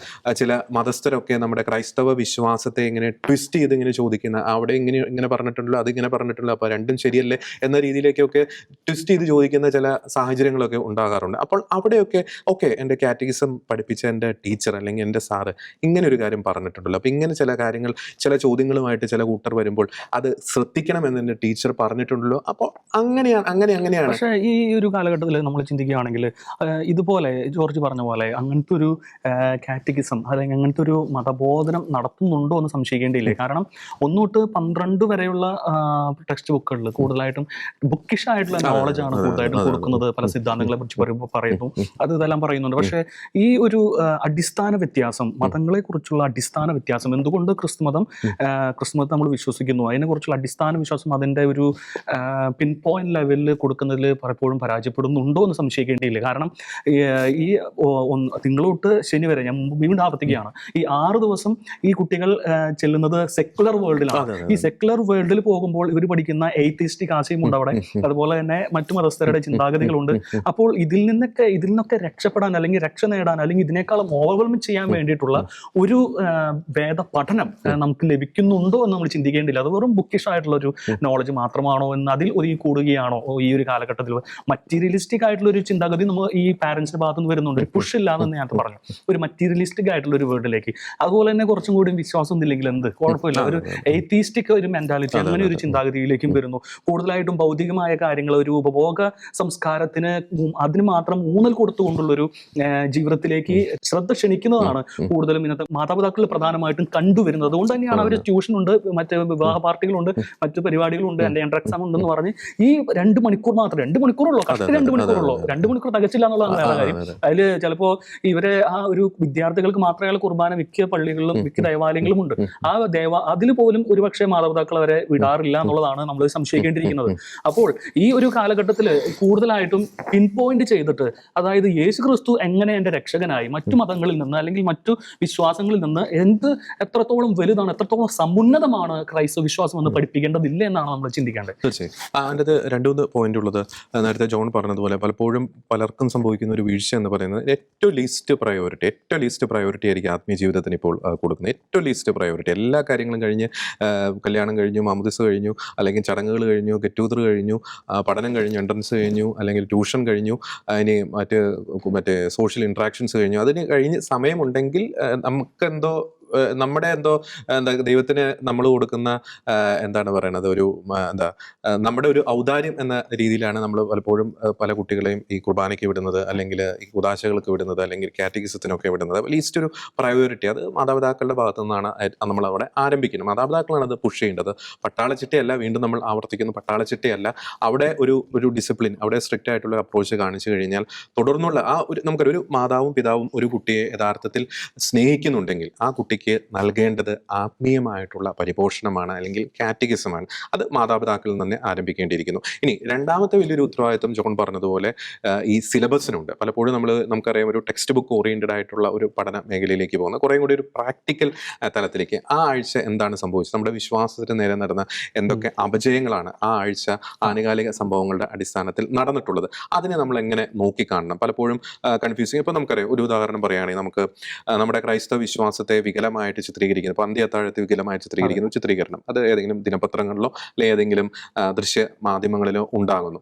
ചില മതസ്ഥരൊക്കെ നമ്മുടെ ക്രൈസ്തവ വിശ്വാസത്തെ ഇങ്ങനെ ട്വിസ്റ്റ് ചെയ്ത് ഇങ്ങനെ ചോദിക്കുന്ന, അവിടെ ഇങ്ങനെ പറഞ്ഞിട്ടുണ്ടല്ലോ, അതിങ്ങനെ പറഞ്ഞിട്ടുണ്ടല്ലോ, അപ്പോൾ രണ്ടും ശരിയല്ലേ എന്ന രീതിയിലേക്കൊക്കെ ട്വിസ്റ്റ് ചെയ്ത് ചോദിക്കുന്ന ചില സാഹചര്യങ്ങളൊക്കെ ഉണ്ടാകാറുണ്ട്. അപ്പോൾ അവിടെയൊക്കെ ഓക്കെ, എൻ്റെ കാറ്റഗിസം പഠിപ്പിച്ച എൻ്റെ ടീച്ചർ അല്ലെങ്കിൽ എൻ്റെ സാറ് ഇങ്ങനെ ഒരു കാര്യം പറഞ്ഞിട്ടുണ്ടല്ലോ, അപ്പോൾ ഇങ്ങനെ ചില കാര്യങ്ങൾ, ചില ചോദ്യങ്ങളുമായിട്ട് ചില കൂട്ടർ വരുമ്പോൾ അത് ശ്രദ്ധിക്കണമെന്ന് എൻ്റെ ടീച്ചർ പറഞ്ഞിട്ടുണ്ടല്ലോ, അപ്പോൾ അങ്ങനെയാണ്. പക്ഷേ ഈ ഒരു കാലഘട്ടത്തിൽ നമ്മൾ ചിന്തിക്കുകയാണെങ്കിൽ ഇതുപോലെ ജോർജ് പറഞ്ഞ പോലെ അങ്ങനത്തെ ഒരു കാറ്റഗിസം അല്ലെങ്കിൽ അങ്ങനത്തെ ഒരു മതബോധനം നടത്തുന്നുണ്ടോ എന്ന് സംശയിക്കേണ്ടിയില്ലേ. കാരണം 1 തൊട്ട് 12 വരെയുള്ള ടെക്സ്റ്റ് ബുക്കുകളിൽ കൂടുതലായിട്ടും ബുക്കിഷ് ആയിട്ടുള്ള നോളജാണ് കൂടുതലായിട്ടും കൊടുക്കുന്നത്. പല സിദ്ധാന്തങ്ങളെ കുറിച്ച് പറയുന്നു, ഇതെല്ലാം പറയുന്നുണ്ട്. പക്ഷേ ഈ ഒരു അടിസ്ഥാന വ്യത്യാസം, മതങ്ങളെ കുറിച്ചുള്ള അടിസ്ഥാന വ്യത്യാസം, എന്തുകൊണ്ട് ക്രിസ്തുമതം നമ്മൾ വിശ്വസിക്കുന്നു, അതിനെക്കുറിച്ചുള്ള അടിസ്ഥാന വിശ്വാസം അതിൻ്റെ ഒരു പിൻ പോയിന്റ് ലെവലിൽ കൊടുക്കുന്നതിൽ പലപ്പോഴും പരാജയപ്പെടുന്നുണ്ടോ എന്ന് സംശയിക്കേണ്ടിയില്ല. കാരണം ഈ തിങ്കൾ തൊട്ട് ശനി വരെ, ഞാൻ വീണ്ടും ആവർത്തിക്കുകയാണ്, ഈ 6 ദിവസം ഈ കുട്ടികൾ ചെല്ലുന്നത് സെക്കുലർ വേൾഡിലാണ്. ഈ സെക്കുലർ വേൾഡിൽ പോകുമ്പോൾ ഇവർ പഠിക്കുന്ന എയ്ത്തിസ്റ്റിക് ആശയമുണ്ട് അവിടെ, അതുപോലെ തന്നെ മറ്റു മതസ്ഥരുടെ ചിന്താഗതികളുണ്ട്. അപ്പോൾ ഇതിൽ നിന്നൊക്കെ രക്ഷപ്പെടാൻ, അല്ലെങ്കിൽ രക്ഷ നേടാൻ, അല്ലെങ്കിൽ ഇതിനേക്കാളും ഓവർവെൽം ചെയ്യാൻ വേണ്ടിയിട്ടുള്ള ഒരു വേദ പഠനം നമുക്ക് ലഭിക്കുന്നുണ്ടോ എന്ന് നമ്മൾ ചിന്തിക്കേണ്ടില്ല. അത് വെറും ബുക്കിഷ് ആയിട്ടുള്ള ഒരു നോളജ് മാത്രമാണോ എന്ന് അതിൽ ഒതുങ്ങി കൂടുകയാണോ ഈ ഒരു കാലഘട്ടത്തിൽ? മറ്റീരിയലിസ്റ്റിക് ആയിട്ടുള്ള ഒരു ചിന്താഗതി നമ്മൾ ഈ പാരന്റ്സിന്റെ ഭാഗത്ത് നിന്ന് വരുന്നുണ്ട്. ഒരു പുഷ് ഇല്ലാന്ന് ഞാൻ പറഞ്ഞു, ഒരു മറ്റീരിയലിസ്റ്റിക് ആയിട്ടുള്ള ഒരു വേർഡിലേക്ക്. അതുപോലെ തന്നെ കുറച്ചും കൂടി വിശ്വാസം ഒന്നുമില്ലെങ്കിൽ എന്ത് കുഴപ്പമില്ല, ഒരു എയ്ത്തീസ്റ്റിക് ഒരു മെന്റാലിറ്റി, അങ്ങനെ ഒരു ചിന്താഗതിയിലേക്കും വരുന്നു. കൂടുതലായിട്ടും ഭൗതികമായ കാര്യങ്ങൾ, ഒരു ഉപഭോഗ സംസ്കാരത്തിന് അതിന് മാത്രം ഊന്നൽ കൊടുത്തുകൊണ്ടുള്ളൊരു ജീവിതത്തിലേക്ക് ശ്രദ്ധ ക്ഷണിക്കുന്നതാണ് കൂടുതലും ഇന്നത്തെ മാതാപിതാക്കൾ പ്രധാനമായിട്ടും കണ്ടുവരുന്നത്. അതുകൊണ്ട് തന്നെയാണ് അവർ ട്യൂഷനുണ്ട്, മറ്റ് വിവാഹ പാർട്ടികളുണ്ട്, മറ്റു പരിപാടികളുണ്ട്, എൻ്റെ എൻട്രൻസ് എക്സാം ഉണ്ടെന്ന് പറഞ്ഞ് ഈ 2 മണിക്കൂർ മാത്രം, 2 മണിക്കൂറുള്ളൂ, കറക്റ്റ് 2 മണിക്കൂറുള്ളൂ, 2 മണിക്കൂർ തികച്ചില്ല എന്നുള്ളതാണ് വേറെ കാര്യം. അതിൽ ചിലപ്പോൾ ഇവരെ ആ ഒരു വിദ്യാർത്ഥികൾക്ക് മാത്രമേ കുർബാന മിക്ക പള്ളികളിലും മിക്ക ദേവാലയങ്ങളും ഉണ്ട്. അതിൽ പോലും ഒരുപക്ഷെ മാതാപിതാക്കൾ അവരെ വിടാറില്ല എന്നുള്ളതാണ് നമ്മൾ സംശയിക്കേണ്ടിയിരിക്കുന്നത്. അപ്പോൾ ഈ ഒരു കാലഘട്ടത്തിൽ കൂടുതലായിട്ടും പിൻ പോയിന്റ് ചെയ്തിട്ട്, അതായത് യേശു ക്രിസ്തു എങ്ങനെ എൻ്റെ രക്ഷകനായി മറ്റു മതങ്ങളിൽ നിന്ന് അല്ലെങ്കിൽ മറ്റു വിശ്വാസങ്ങളിൽ നിന്ന് എത്രത്തോളം വലുതാണ്, എത്രത്തോളം സമുന്നതമാണ് ക്രൈസ്തവ വിശ്വാസം എന്ന് പഠിപ്പിക്കേണ്ടതില്ല എന്നാണ് നമ്മൾ ചിന്തിക്കേണ്ടത്. തീർച്ചയായും അതിൻ്റെ 2 പോയിന്റ് ഉള്ളത്. നേരത്തെ ജോൺ പറഞ്ഞതുപോലെ പലപ്പോഴും പലർക്കും സംഭവിക്കുന്ന ഒരു വീഴ്ച എന്ന് പറയുന്നത് ഏറ്റവും ലീസ്റ്റ് പ്രയോറിറ്റി ആയിരിക്കും ആത്മീയ ജീവിതത്തിന് ഇപ്പോൾ കൊടുക്കുന്നത്. ഏറ്റവും ലീസ്റ്റ് പ്രയോറിറ്റി, എല്ലാ കാര്യങ്ങളും കഴിഞ്ഞ്, കല്യാണം കഴിഞ്ഞു, മാമുദിസ കഴിഞ്ഞു, അല്ലെങ്കിൽ ചടങ്ങുകൾ കഴിഞ്ഞു, ഗെറ്റ് ടുഗദർ കഴിഞ്ഞു, പഠനം കഴിഞ്ഞു, എൻട്രൻസ് കഴിഞ്ഞു, അല്ലെങ്കിൽ ട്യൂഷൻ കഴിഞ്ഞു, ഇനി മറ്റേ സോഷ്യൽ ഇൻട്രാക്ഷൻസ് കഴിഞ്ഞു, അതിന് കഴിഞ്ഞ് സമയമുണ്ടെങ്കിൽ നമുക്കെന്തോ നമ്മുടെ എന്താ ദൈവത്തിന് നമ്മൾ കൊടുക്കുന്ന എന്താണ് പറയണത്, ഒരു നമ്മുടെ ഒരു ഔദാര്യം എന്ന രീതിയിലാണ് നമ്മൾ പലപ്പോഴും പല കുട്ടികളെയും ഈ കുർബാനയ്ക്ക് വിടുന്നത്, അല്ലെങ്കിൽ ഈ കുദാശകൾക്ക് വിടുന്നത്, അല്ലെങ്കിൽ കാറ്റഗിസത്തിനൊക്കെ വിടുന്നത്. ലീസ്റ്റ് ഒരു പ്രയോറിറ്റി അത് മാതാപിതാക്കളുടെ ഭാഗത്തു നിന്നാണ് നമ്മൾ അവിടെ ആരംഭിക്കുന്നത്. മാതാപിതാക്കളാണ് അത് പുഷ് ചെയ്യേണ്ടത്. പട്ടാളച്ചിട്ടയല്ല, വീണ്ടും നമ്മൾ ആവർത്തിക്കുന്നു, പട്ടാളച്ചിട്ടയല്ല. അവിടെ ഒരു ഡിസിപ്ലിൻ, അവിടെ സ്ട്രിക്റ്റ് ആയിട്ടുള്ള അപ്രോച്ച് കാണിച്ചു കഴിഞ്ഞാൽ തുടർന്നുള്ള നമുക്കൊരു മാതാവും പിതാവും ഒരു കുട്ടിയെ യഥാർത്ഥത്തിൽ സ്നേഹിക്കുന്നുണ്ടെങ്കിൽ ആ കുട്ടിക്ക് നൽകേണ്ടത് ആത്മീയമായിട്ടുള്ള പരിപോഷണമാണ്, അല്ലെങ്കിൽ കാറ്റഗിസമാണ്. അത് മാതാപിതാക്കളിൽ തന്നെ ആരംഭിക്കേണ്ടിയിരിക്കുന്നു. ഇനി രണ്ടാമത്തെ വലിയൊരു ഉത്തരവാദിത്വം ജോൺ പറഞ്ഞതുപോലെ ഈ സിലബസിനുണ്ട്. പലപ്പോഴും നമുക്കറിയാം, ഒരു ടെക്സ്റ്റ് ബുക്ക് ഓറിയന്റഡ് ആയിട്ടുള്ള ഒരു പഠന മേഖലയിലേക്ക് പോകുന്ന കുറേ കൂടി ഒരു പ്രാക്ടിക്കൽ തലത്തിലേക്ക് ആ ആഴ്ച എന്താണ് സംഭവിച്ചത്, നമ്മുടെ വിശ്വാസത്തിന് നേരെ നടന്ന എന്തൊക്കെ അപജയങ്ങളാണ് ആ ആഴ്ച ആനുകാലിക സംഭവങ്ങളുടെ അടിസ്ഥാനത്തിൽ നടന്നിട്ടുള്ളത്, അതിനെ നമ്മൾ എങ്ങനെ നോക്കിക്കാണണം. പലപ്പോഴും കൺഫ്യൂസിങ്. ഇപ്പോൾ നമുക്കറിയാം, ഒരു ഉദാഹരണം പറയുകയാണെങ്കിൽ നമുക്ക് നമ്മുടെ ക്രൈസ്തവ വിശ്വാസത്തെ വികലമായിട്ട് ചിത്രീകരിക്കുന്നു, ഇപ്പോൾ അന്ത്യത്താഴത്തെ വികലമായിട്ട് ചിത്രീകരിക്കുന്ന ചിത്രീകരണം അത് ഏതെങ്കിലും ദിനപത്രങ്ങളിലോ അല്ലെങ്കിൽ ഏതെങ്കിലും ദൃശ്യ മാധ്യമങ്ങളിലോ ഉണ്ടാകുന്നു.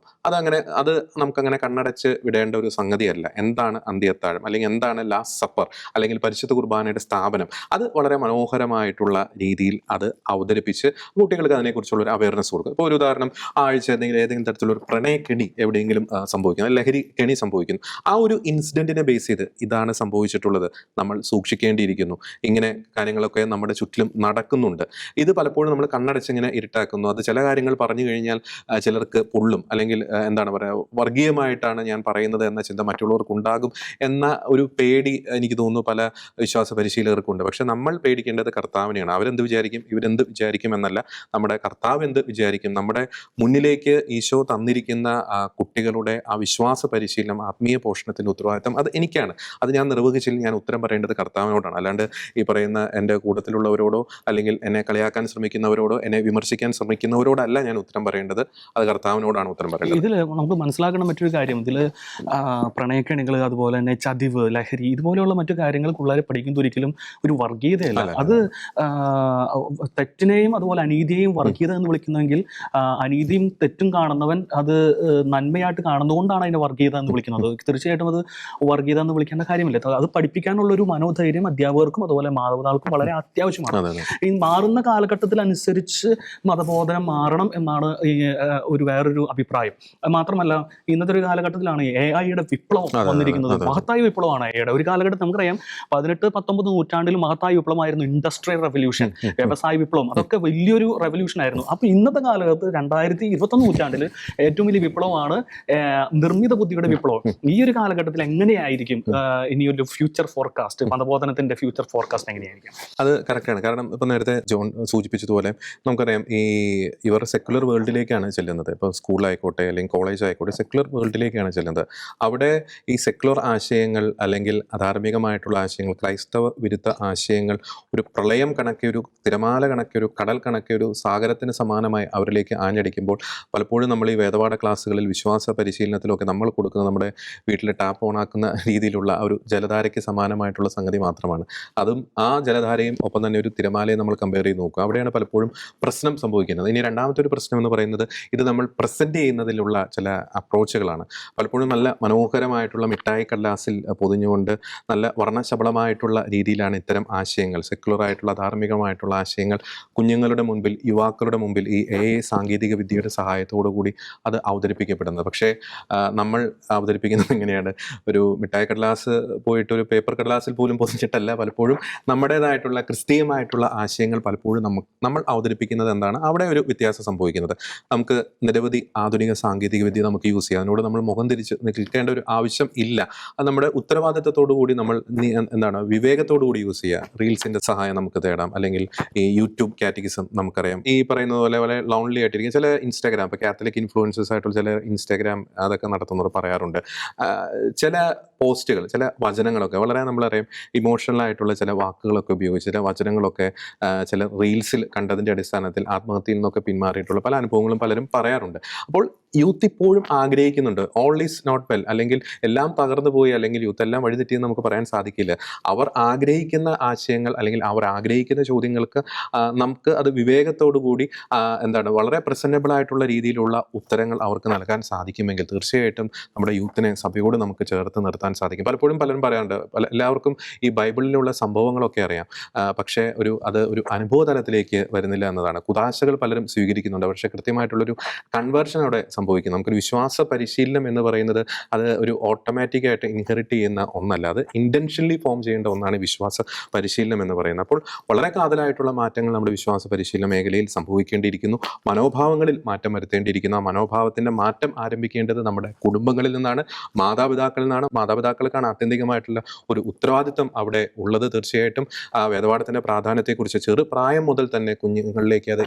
അത് നമുക്കങ്ങനെ കണ്ണടച്ച് വിടേണ്ട ഒരു സംഗതിയല്ല. എന്താണ് അന്ത്യത്താഴം, അല്ലെങ്കിൽ എന്താണ് ലാസ്റ്റ് സപ്പർ, അല്ലെങ്കിൽ പരിശുദ്ധ കുർബാനയുടെ സ്ഥാപനം, അത് വളരെ മനോഹരമായിട്ടുള്ള രീതിയിൽ അത് അവതരിപ്പിച്ച് കുട്ടികൾക്ക് അതിനെക്കുറിച്ചുള്ള ഒരു അവയർനെസ് കൊടുക്കും. ഇപ്പോൾ ഒരു ഉദാഹരണം, ആഴ്ച ഏതെങ്കിലും തരത്തിലുള്ള ഒരു പ്രണയക്കെണി എവിടെയെങ്കിലും സംഭവിക്കുന്നു, ലഹരി കെണി സംഭവിക്കുന്നു, ആ ഒരു ഇൻസിഡന്റിനെ ബേസ് ചെയ്ത് ഇതാണ് സംഭവിച്ചിട്ടുള്ളത്, നമ്മൾ സൂക്ഷിക്കേണ്ടിയിരിക്കുന്നു, ഇങ്ങനെ കാര്യങ്ങളൊക്കെ നമ്മുടെ ചുറ്റിലും നടക്കുന്നുണ്ട്. ഇത് പലപ്പോഴും നമ്മൾ കണ്ണടച്ചിങ്ങനെ ഇരുട്ടാക്കുന്നു. അത് ചില കാര്യങ്ങൾ പറഞ്ഞു കഴിഞ്ഞാൽ ചിലർക്ക് പൊള്ളും, അല്ലെങ്കിൽ എന്താണ് പറയുക, വർഗീയമായിട്ടാണ് ഞാൻ പറയുന്നത് എന്ന ചിന്ത മറ്റുള്ളവർക്ക് ഉണ്ടാകും എന്ന ഒരു പേടി എനിക്ക് തോന്നുന്നു പല വിശ്വാസ പരിശീലകർക്കുണ്ട്. പക്ഷെ നമ്മൾ പേടിക്കേണ്ടത് കർത്താവിനെയാണ്. അവരെന്ത് വിചാരിക്കും, ഇവരെന്ത് വിചാരിക്കും എന്നല്ല, നമ്മുടെ കർത്താവ് എന്ത് വിചാരിക്കും. നമ്മുടെ മുന്നിലേക്ക് ഈശോ തന്നിരിക്കുന്ന കുട്ടികളുടെ ആ വിശ്വാസ പരിശീലനം, ആത്മീയ പോഷണത്തിൻ്റെ ഉത്തരവാദിത്തം അത് എനിക്കാണ്. അത് ഞാൻ നിർവഹിച്ചില്ല, ഞാൻ ഉത്തരം പറയേണ്ടത് കർത്താവിനോടാണ്. അല്ലാണ്ട് ഈ പറയുന്ന എൻ്റെ കൂട്ടത്തിലുള്ളവരോടോ, അല്ലെങ്കിൽ എന്നെ കളിയാക്കാൻ ശ്രമിക്കുന്നവരോടോ, എന്നെ വിമർശിക്കാൻ ശ്രമിക്കുന്നവരോടല്ല ഞാൻ ഉത്തരം പറയേണ്ടത്, അത് കർത്താവിനോടാണ് ഉത്തരം പറയേണ്ടത്. ഇതിൽ നമുക്ക് മനസ്സിലാക്കണം മറ്റൊരു കാര്യം, ഇതിൽ പ്രണയക്കെണികൾ, അതുപോലെ തന്നെ ചതിവ്, ലഹരി, ഇതുപോലെയുള്ള മറ്റു കാര്യങ്ങൾ പിള്ളേരെ പഠിക്കുന്നത് ഒരിക്കലും ഒരു വർഗീയതയല്ല. അത് തെറ്റിനെയും അതുപോലെ അനീതിയെയും വർഗീയത എന്ന് വിളിക്കുന്നെങ്കിൽ അനീതിയും തെറ്റും കാണുന്നവൻ അത് നന്മയായിട്ട് കാണുന്നതുകൊണ്ടാണ് അതിനെ വർഗീയത എന്ന് വിളിക്കുന്നത്. തീർച്ചയായിട്ടും അത് വർഗീയത എന്ന് വിളിക്കേണ്ട കാര്യമില്ല. അത് പഠിപ്പിക്കാനുള്ള ഒരു മനോധൈര്യം അധ്യാപകർക്കും അതുപോലെ മാതാപിതാക്കൾക്കും വളരെ അത്യാവശ്യമാണ്. ഈ മാറുന്ന കാലഘട്ടത്തിനനുസരിച്ച് മതബോധനം മാറണം എന്നാണ് ഒരു വേറൊരു അഭിപ്രായം. മാത്രമല്ല, ഇന്നത്തെ ഒരു കാലഘട്ടത്തിലാണ് AI-യുടെ വിപ്ലവം വന്നിരിക്കുന്നത്. മഹത്തായ വിപ്ലവമാണ് AI-യുടെ. ഒരു കാലഘട്ടത്തിൽ നമുക്കറിയാം 18-19 നൂറ്റാണ്ടിൽ മഹത്തായ വിപ്ലവമായിരുന്നു ഇൻഡസ്ട്രിയൽ റെവല്യൂഷൻ, വ്യവസായ വിപ്ലവം. അതൊക്കെ വലിയൊരു റെവല്യൂഷൻ ആയിരുന്നു. അപ്പോൾ ഇന്നത്തെ കാലഘട്ടത്ത് 2021 നൂറ്റാണ്ടിൽ ഏറ്റവും വലിയ വിപ്ലവമാണ് നിർമ്മിത ബുദ്ധിയുടെ വിപ്ലവം. ഈ ഒരു കാലഘട്ടത്തിൽ എങ്ങനെയായിരിക്കും ഇനിയൊരു ഫ്യൂച്ചർ ഫോർകാസ്റ്റ്, മതബോധനത്തിന്റെ ഫ്യൂച്ചർ ഫോർകാസ്റ്റ് എങ്ങനെയായിരിക്കും? അത് കറക്റ്റാണ്. കാരണം ഇപ്പം നേരത്തെ ജോൺ സൂചിപ്പിച്ചതുപോലെ നമുക്കറിയാം, ഇവർ സെക്കുലർ വേൾഡിലേക്കാണ് ചെല്ലുന്നത്. ഇപ്പോൾ സ്കൂളായിക്കോട്ടെ അല്ലെങ്കിൽ കോളേജ് ആയിക്കോട്ടെ, സെക്കുലർ വേൾഡിലേക്കാണ് ചെല്ലുന്നത്. അവിടെ ഈ സെക്കുലർ ആശയങ്ങൾ, അല്ലെങ്കിൽ അധാർമികമായിട്ടുള്ള ആശയങ്ങൾ, ക്രൈസ്തവ വിരുദ്ധ ആശയങ്ങൾ ഒരു പ്രളയം കണക്കെ, ഒരു തിരമാല കണക്കെ, ഒരു കടൽ കണക്കെ, ഒരു സാഗരത്തിന് സമാനമായി അവരിലേക്ക് ആഞ്ഞടിക്കുമ്പോൾ പലപ്പോഴും നമ്മൾ ഈ വേദപാഠ ക്ലാസ്സുകളിൽ, വിശ്വാസ പരിശീലനത്തിലൊക്കെ നമ്മൾ കൊടുക്കുന്ന നമ്മുടെ വീട്ടിൽ ടാപ്പ് ഓണാക്കുന്ന രീതിയിലുള്ള ഒരു ജലധാരയ്ക്ക് സമാനമായിട്ടുള്ള സംഗതി മാത്രമാണ്. അതും ആ ജലധാരയും ഒപ്പം തന്നെ ഒരു തിരമാലയും നമ്മൾ കമ്പയർ ചെയ്ത് നോക്കുക. അവിടെയാണ് പലപ്പോഴും പ്രശ്നം സംഭവിക്കുന്നത്. ഇനി രണ്ടാമത്തെ ഒരു പ്രശ്നം എന്ന് പറയുന്നത്, ഇത് നമ്മൾ പ്രസൻറ്റ് ചെയ്യുന്നതിലുള്ള ചില അപ്രോച്ചുകളാണ്. പലപ്പോഴും നല്ല മനോഹരമായിട്ടുള്ള മിഠായി കടലാസിൽ പൊതിഞ്ഞുകൊണ്ട് നല്ല വർണ്ണശബളമായിട്ടുള്ള രീതിയിലാണ് ഇത്തരം ആശയങ്ങൾ, സെക്കുലറായിട്ടുള്ള ധാർമ്മികമായിട്ടുള്ള ആശയങ്ങൾ കുഞ്ഞുങ്ങളുടെ മുൻപിൽ, യുവാക്കളുടെ മുമ്പിൽ ഈ AI സാങ്കേതിക വിദ്യയുടെ സഹായത്തോടു കൂടി അത് അവതരിപ്പിക്കപ്പെടുന്നത്. പക്ഷേ നമ്മൾ അവതരിപ്പിക്കുന്നത് എങ്ങനെയാണ്? ഒരു മിഠായി കടലാസ് പോയിട്ട് ഒരു പേപ്പർ കടലാസിൽ പോലും പൊതിഞ്ഞിട്ടല്ല. പലപ്പോഴും നമ്മുടേതായിട്ടുള്ള ക്രിസ്തീയമായിട്ടുള്ള ആശയങ്ങൾ പലപ്പോഴും നമ്മൾ അവതരിപ്പിക്കുന്നത് എന്താണ്, അവിടെ ഒരു വ്യത്യാസം സംഭവിക്കുന്നത്. നമുക്ക് നിരവധി ആധുനിക സാങ്കേതിക വിദ്യ നമുക്ക് യൂസ് ചെയ്യാം. അതിനോട് നമ്മൾ മുഖം തിരിച്ച് നിൽക്കേണ്ട ഒരു ആവശ്യം ഇല്ല. അത് നമ്മുടെ ഉത്തരവാദിത്തത്തോടു കൂടി നമ്മൾ വിവേകത്തോടു കൂടി യൂസ് ചെയ്യുക. റീൽസിൻ്റെ സഹായം നമുക്ക് തേടാം, അല്ലെങ്കിൽ ഈ യൂട്യൂബ് കാറ്റഗിസം നമുക്കറിയാം. ഈ പറയുന്നത് പോലെ വളരെ ലോൺലി ആയിട്ടിരിക്കും ചില ഇൻസ്റ്റാഗ്രാം, ഇപ്പോൾ കാത്തലിക് ഇൻഫ്ലുവൻസേഴ്സ് ആയിട്ടുള്ള ചില ഇൻസ്റ്റാഗ്രാം അതൊക്കെ നടത്തുന്നവർ പറയാറുണ്ട്, ചില പോസ്റ്റുകൾ, ചില വചനങ്ങളൊക്കെ വളരെ നമ്മളറിയാം ഇമോഷണൽ ആയിട്ടുള്ള ചില വാക്കുകളൊക്കെ ഉപയോഗിച്ച്, ചില വചനങ്ങളൊക്കെ ചില റീൽസിൽ കണ്ടതിൻ്റെ അടിസ്ഥാനത്തിൽ ആത്മഹത്യയിൽ നിന്നൊക്കെ പിന്മാറിയിട്ടുള്ള പല അനുഭവങ്ങളും പലരും പറയാറുണ്ട്. അപ്പോൾ യൂത്ത് ഇപ്പോഴും ആഗ്രഹിക്കുന്നുണ്ട്. ഓൾ ഈസ് നോട്ട് വെൽ, അല്ലെങ്കിൽ എല്ലാം തകർന്നു പോയി, അല്ലെങ്കിൽ യൂത്ത് എല്ലാം വഴിതെറ്റിയെന്ന് നമുക്ക് പറയാൻ സാധിക്കില്ല. അവർ ആഗ്രഹിക്കുന്ന ആശയങ്ങൾ അല്ലെങ്കിൽ അവർ ആഗ്രഹിക്കുന്ന ചോദ്യങ്ങൾക്ക് നമുക്ക് അത് വിവേകത്തോടു കൂടി വളരെ പ്രസന്റബിൾ ആയിട്ടുള്ള രീതിയിലുള്ള ഉത്തരങ്ങൾ അവർക്ക് നൽകാൻ സാധിക്കുമെങ്കിൽ തീർച്ചയായിട്ടും നമ്മുടെ യൂത്തിനെ സഭയോട് നമുക്ക് ചേർത്ത് നിർത്താൻ സാധിക്കും. പലപ്പോഴും പലരും പറയാറുണ്ട്, എല്ലാവർക്കും ഈ ബൈബിളിലുള്ള സംഭവങ്ങളൊക്കെ അറിയാം, പക്ഷേ അത് ഒരു അനുഭവ തലത്തിലേക്ക് വരുന്നില്ല എന്നതാണ്. കുദാശകൾ പലരും സ്വീകരിക്കുന്നുണ്ട്, പക്ഷേ കൃത്യമായിട്ടുള്ളൊരു കൺവേർഷൻ അവിടെ സംഭവിക്കും. നമുക്കൊരു വിശ്വാസ പരിശീലനം എന്ന് പറയുന്നത് അത് ഒരു ഓട്ടോമാറ്റിക്കായിട്ട് ഇൻഹെറിറ്റ് ചെയ്യുന്ന ഒന്നല്ല, അത് ഇൻറ്റൻഷനലി ഫോം ചെയ്യേണ്ട ഒന്നാണ് വിശ്വാസ പരിശീലനം എന്ന് പറയുന്നത്. അപ്പോൾ വളരെ കാതലായിട്ടുള്ള മാറ്റങ്ങൾ നമ്മുടെ വിശ്വാസ പരിശീലന മേഖലയിൽ സംഭവിക്കേണ്ടിയിരിക്കുന്നു. മനോഭാവങ്ങളിൽ മാറ്റം വരുത്തേണ്ടിയിരിക്കുന്നു. ആ മനോഭാവത്തിൻ്റെ മാറ്റം ആരംഭിക്കേണ്ടത് നമ്മുടെ കുടുംബങ്ങളിൽ നിന്നാണ്, മാതാപിതാക്കളിൽ നിന്നാണ്. മാതാപിതാക്കൾക്കാണ് ആത്യന്തികമായിട്ടുള്ള ഒരു ഉത്തരവാദിത്വം അവിടെ ഉള്ളത്. തീർച്ചയായിട്ടും വേദപാഠത്തിൻ്റെ പ്രാധാന്യത്തെക്കുറിച്ച് ചെറുപ്രായം മുതൽ തന്നെ കുഞ്ഞുങ്ങളിലേക്ക് അത്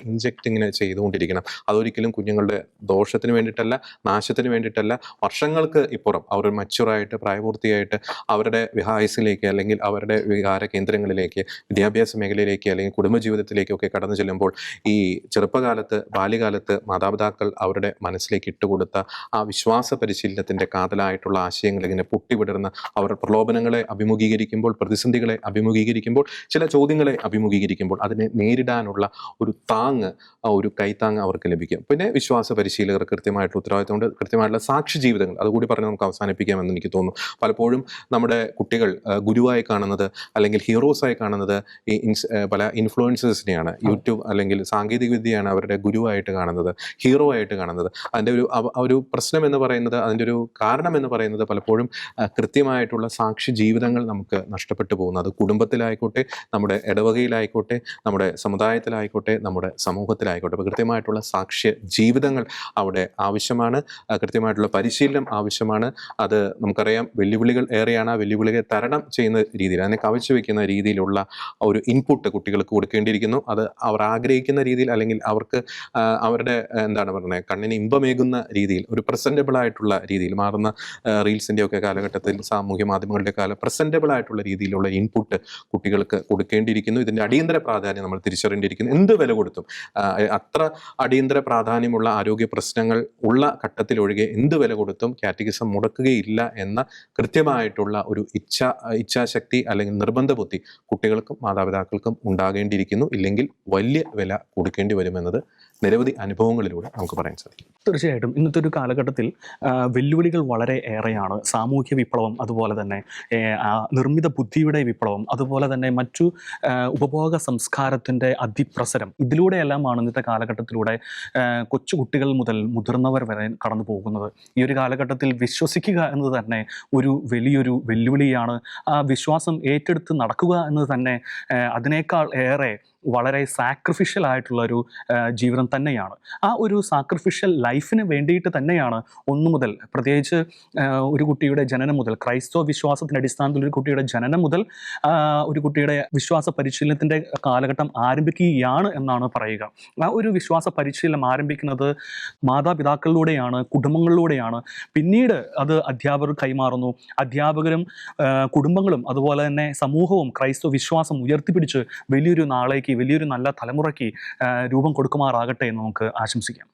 ഇങ്ങനെ ചെയ്തുകൊണ്ടിരിക്കണം. അതൊരിക്കലും കുഞ്ഞുങ്ങളുടെ ദോഷത്തിന് വേണ്ടിയിട്ടല്ല, നാശത്തിന് വേണ്ടിയിട്ടല്ല. വർഷങ്ങൾക്ക് ഇപ്പുറം അവർ മച്ചുറായിട്ട് പ്രായപൂർത്തിയായിട്ട് അവരുടെ വിഹായസിലേക്ക് അല്ലെങ്കിൽ അവരുടെ വികാര കേന്ദ്രങ്ങളിലേക്ക്, വിദ്യാഭ്യാസ മേഖലയിലേക്ക് അല്ലെങ്കിൽ കുടുംബജീവിതത്തിലേക്കൊക്കെ കടന്നു ചെല്ലുമ്പോൾ ഈ ചെറുപ്പകാലത്ത് ബാല്യകാലത്ത് മാതാപിതാക്കൾ അവരുടെ മനസ്സിലേക്ക് ഇട്ടുകൊടുത്ത ആ വിശ്വാസ പരിശീലനത്തിൻ്റെ കാതലായിട്ടുള്ള ആശയങ്ങൾ ഇങ്ങനെ പൊട്ടിവിടർന്ന് അവർ പ്രലോഭനങ്ങളെ അഭിമുഖീകരിക്കുമ്പോൾ, പ്രതിസന്ധികളെ അഭിമുഖീകരിക്കുമ്പോൾ, ചില ചോദ്യങ്ങളെ അഭിമുഖീകരിക്കുമ്പോൾ അതിനെ നേരിടാനുള്ള ഒരു താങ്ങ്, ഒരു കൈത്താങ്ങ് അവർക്ക് ലഭിക്കും. പിന്നെ വിശ്വാസ പരിശീലകർ കൃത്യമായിട്ടുള്ള ഉത്തരവാദിത്തമുണ്ട്, കൃത്യമായിട്ടുള്ള സാക്ഷി ജീവിതങ്ങൾ. അതുകൂടി പറഞ്ഞ് നമുക്ക് അവസാനിപ്പിക്കാമെന്ന് എനിക്ക് തോന്നുന്നു. പലപ്പോഴും നമ്മുടെ കുട്ടികൾ ഗുരുവായി കാണുന്നത് അല്ലെങ്കിൽ ഹീറോസായി കാണുന്നത് ഈ പല ഇൻഫ്ലുവൻസേഴ്സിനെയാണ്. യൂട്യൂബ് അല്ലെങ്കിൽ സാങ്കേതിക വിദ്യയാണ് അവരുടെ ഗുരുവായിട്ട് കാണുന്നത്, ഹീറോ ആയിട്ട് കാണുന്നത്. അതിൻ്റെ ഒരു പ്രശ്നം എന്ന് പറയുന്നത്, അതിൻ്റെ ഒരു കാരണം എന്ന് പറയുന്നത് പലപ്പോഴും കൃത്യമായിട്ടുള്ള സാക്ഷി ജീവിതങ്ങൾ നമുക്ക് നഷ്ടപ്പെട്ടു പോകുന്നു. അത് കുടുംബത്തിലായിക്കോട്ടെ, നമ്മുടെ ഇടവകയിലായിക്കോട്ടെ, നമ്മുടെ സമുദായത്തിലായിക്കോട്ടെ, നമ്മുടെ സമൂഹത്തിലായിക്കോട്ടെ. അപ്പോൾ കൃത്യമായിട്ടുള്ള സാക്ഷ്യ ജീവിതങ്ങൾ അവിടെ ആവശ്യമാണ്, കൃത്യമായിട്ടുള്ള പരിശീലനം ആവശ്യമാണ്. അത് നമുക്കറിയാം, വെല്ലുവിളികൾ ഏറെയാണ്. ആ വെല്ലുവിളികളെ തരണം ചെയ്യുന്ന രീതിയിൽ, അതിനെ കവച്ചു വയ്ക്കുന്ന രീതിയിലുള്ള ഒരു ഇൻപുട്ട് കുട്ടികൾക്ക് കൊടുക്കേണ്ടിയിരിക്കുന്നു. അത് അവർ ആഗ്രഹിക്കുന്ന രീതിയിൽ അല്ലെങ്കിൽ അവർക്ക് അവരുടെ കണ്ണിന് ഇമ്പമേകുന്ന രീതിയിൽ, ഒരു പ്രസൻറ്റബിൾ ആയിട്ടുള്ള രീതിയിൽ മാറുന്ന റീൽസിൻ്റെ ഒക്കെ കാലഘട്ടത്തിൽ, സാമൂഹ്യ മാധ്യമങ്ങളുടെ പ്രസൻറ്റബിൾ ആയിട്ടുള്ള രീതിയിലുള്ള ഇൻപുട്ട് കുട്ടികൾക്ക് കൊടുക്കേണ്ടിയിരിക്കുന്നു. ഇതിൻ്റെ അടിയന്തര പ്രാധാന്യം നമ്മൾ തിരിച്ചറിയേണ്ടിയിരിക്കുന്നു. എന്ത് വില കൊടുത്തും അത്ര അടിയന്തര പ്രാധാന്യമുള്ള ആരോഗ്യ പ്രശ്നങ്ങൾ ഉള്ള ഘട്ടത്തിലൊഴികെ എന്ത് വില കൊടുത്തും കാറ്റഗിസം മുടക്കുകയില്ല എന്ന കൃത്യമായിട്ടുള്ള ഒരു ഇച്ഛാശക്തി അല്ലെങ്കിൽ നിർബന്ധ ബുദ്ധി കുട്ടികൾക്കും മാതാപിതാക്കൾക്കും ഉണ്ടാകേണ്ടിയിരിക്കുന്നു. ഇല്ലെങ്കിൽ വലിയ വില കൊടുക്കേണ്ടി വരുമെന്നത് നിരവധി അനുഭവങ്ങളിലൂടെ നമുക്ക് പറയാൻ സാധിക്കും. തീർച്ചയായിട്ടും ഇന്നത്തെ ഒരു കാലഘട്ടത്തിൽ വെല്ലുവിളികൾ വളരെ ഏറെയാണ്. സാമൂഹ്യ വിപ്ലവം, അതുപോലെ തന്നെ നിർമ്മിത ബുദ്ധിയുടെ വിപ്ലവം, അതുപോലെ തന്നെ മറ്റു ഉപഭോഗ സംസ്കാരത്തിൻ്റെ അതിപ്രസരം, ഇതിലൂടെയെല്ലാമാണ് ഇന്നത്തെ കാലഘട്ടത്തിലൂടെ കൊച്ചു കുട്ടികൾ മുതൽ മുതിർന്നവർ വരെ കടന്നു പോകുന്നത്. ഈ ഒരു കാലഘട്ടത്തിൽ വിശ്വസിക്കുക എന്നത് തന്നെ ഒരു വലിയൊരു വെല്ലുവിളിയാണ്. ആ വിശ്വാസം ഏറ്റെടുത്ത് നടക്കുക എന്നത് തന്നെ അതിനേക്കാൾ ഏറെ വളരെ സാക്രിഫിഷ്യൽ ആയിട്ടുള്ളൊരു ജീവിതം തന്നെയാണ്. ആ ഒരു സാക്രിഫിഷ്യൽ ലൈഫിന് വേണ്ടിയിട്ട് തന്നെയാണ് ഒന്നു മുതൽ, പ്രത്യേകിച്ച് ഒരു കുട്ടിയുടെ ജനനം മുതൽ, ക്രൈസ്തവ വിശ്വാസത്തിൻ്റെ അടിസ്ഥാനത്തിൽ ഒരു കുട്ടിയുടെ ജനനം മുതൽ ഒരു കുട്ടിയുടെ വിശ്വാസ പരിശീലനത്തിൻ്റെ കാലഘട്ടം ആരംഭിക്കുകയാണ് എന്നാണ് പറയുക. ആ ഒരു വിശ്വാസ പരിശീലനം ആരംഭിക്കുന്നത് മാതാപിതാക്കളിലൂടെയാണ്, കുടുംബങ്ങളിലൂടെയാണ്. പിന്നീട് അത് അധ്യാപകർ കൈമാറുന്നു. അധ്യാപകരും കുടുംബങ്ങളും അതുപോലെ തന്നെ സമൂഹവും ക്രൈസ്തവ വിശ്വാസം ഉയർത്തിപ്പിടിച്ച് വലിയൊരു നാളേക്ക്, വലിയൊരു നല്ല തലമുറയ്ക്ക് രൂപം കൊടുക്കുമാറാകട്ടെ എന്ന് നമുക്ക് ആശംസിക്കാം.